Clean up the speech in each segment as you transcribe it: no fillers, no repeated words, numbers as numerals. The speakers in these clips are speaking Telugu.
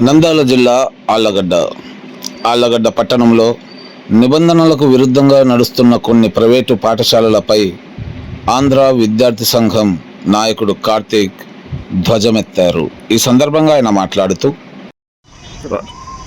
నంద్యాల జిల్లా ఆళ్లగడ్డ పట్టణంలో నిబంధనలకు విరుద్ధంగా నడుస్తున్న కొన్ని ప్రైవేటు పాఠశాలలపై ఆంధ్ర విద్యార్థి సంఘం నాయకుడు కార్తీక్ ధ్వజమెత్తారు. ఈ సందర్భంగా ఆయన మాట్లాడుతూ,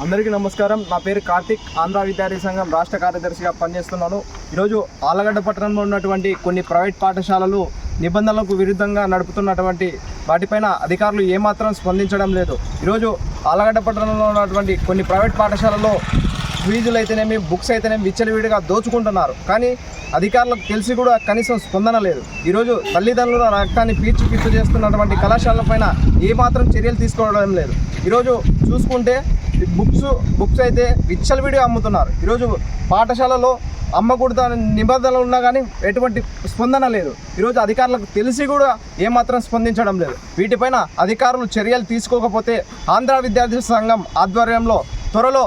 అందరికీ నమస్కారం. నా పేరు కార్తీక్, ఆంధ్ర విద్యార్థి సంఘం రాష్ట్ర కార్యదర్శిగా పనిచేస్తున్నాను. ఈరోజు ఆళ్లగడ్డ పట్టణంలో ఉన్నటువంటి కొన్ని ప్రైవేట్ పాఠశాలలు నిబంధనలకు విరుద్ధంగా నడుపుతున్నటువంటి వాటిపైన అధికారులు ఏమాత్రం స్పందించడం లేదు. ఈరోజు ఆళ్లగడ్డ పట్టణంలో ఉన్నటువంటి కొన్ని ప్రైవేట్ పాఠశాలలో ఫీజులు అయితేనేమి, బుక్స్ అయితేనేమి విచ్చలవిడిగా దోచుకుంటున్నారు. కానీ అధికారులకు తెలిసి కూడా కనీసం స్పందన లేదు. ఈరోజు తల్లిదండ్రుల రక్తాన్ని పీల్చి చేస్తున్నటువంటి కళాశాలల పైన ఏమాత్రం చర్యలు తీసుకోవడం లేదు. ఈరోజు చూసుకుంటే బుక్స్ అయితే విచ్చలవిడిగా అమ్ముతున్నారు. ఈరోజు పాఠశాలలో అమ్మకూడదు నిబంధనలు ఉన్నా కానీ ఎటువంటి స్పందన లేదు. ఈరోజు అధికారులకు తెలిసి కూడా ఏమాత్రం స్పందించడం లేదు. వీటిపైన అధికారులు చర్యలు తీసుకోకపోతే ఆంధ్ర విద్యార్థి సంఘం ఆధ్వర్యంలో త్వరలో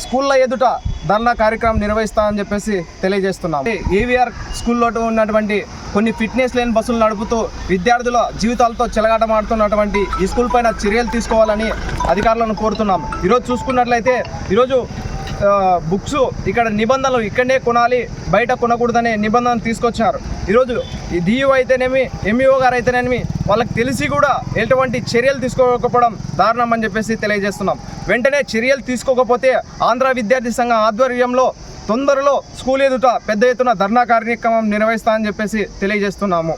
స్కూళ్ళ ఎదుట ధర్నా కార్యక్రమం నిర్వహిస్తామని చెప్పేసి తెలియజేస్తున్నాం. ఏవిఆర్ స్కూల్లో ఉన్నటువంటి కొన్ని ఫిట్నెస్ లేని బస్సులు నడుపుతూ విద్యార్థుల జీవితాలతో చెలగాటమాడుతున్నటువంటి ఈ స్కూల్ పైన చర్యలు తీసుకోవాలని అధికారులను కోరుతున్నాం. ఈరోజు చూసుకున్నట్లయితే ఈరోజు బుక్స్ ఇక్కడ నిబంధనలు ఇక్కడనే కొనాలి, బయట కొనకూడదనే నిబంధనలు తీసుకొచ్చారు. ఈరోజు ఈ డియూ అయితేనేమి, ఎంఈఓ గారు అయితేనేమి వాళ్ళకి తెలిసి కూడా ఎటువంటి చర్యలు తీసుకోకపోవడం దారుణం అని చెప్పేసి తెలియజేస్తున్నాం. వెంటనే చర్యలు తీసుకోకపోతే ఆంధ్ర విద్యార్థి సంఘం ఆధ్వర్యంలో తొందరలో స్కూల్ ఎదుట పెద్ద ఎత్తున ధర్నా కార్యక్రమం నిర్వహిస్తామని చెప్పేసి తెలియజేస్తున్నాము.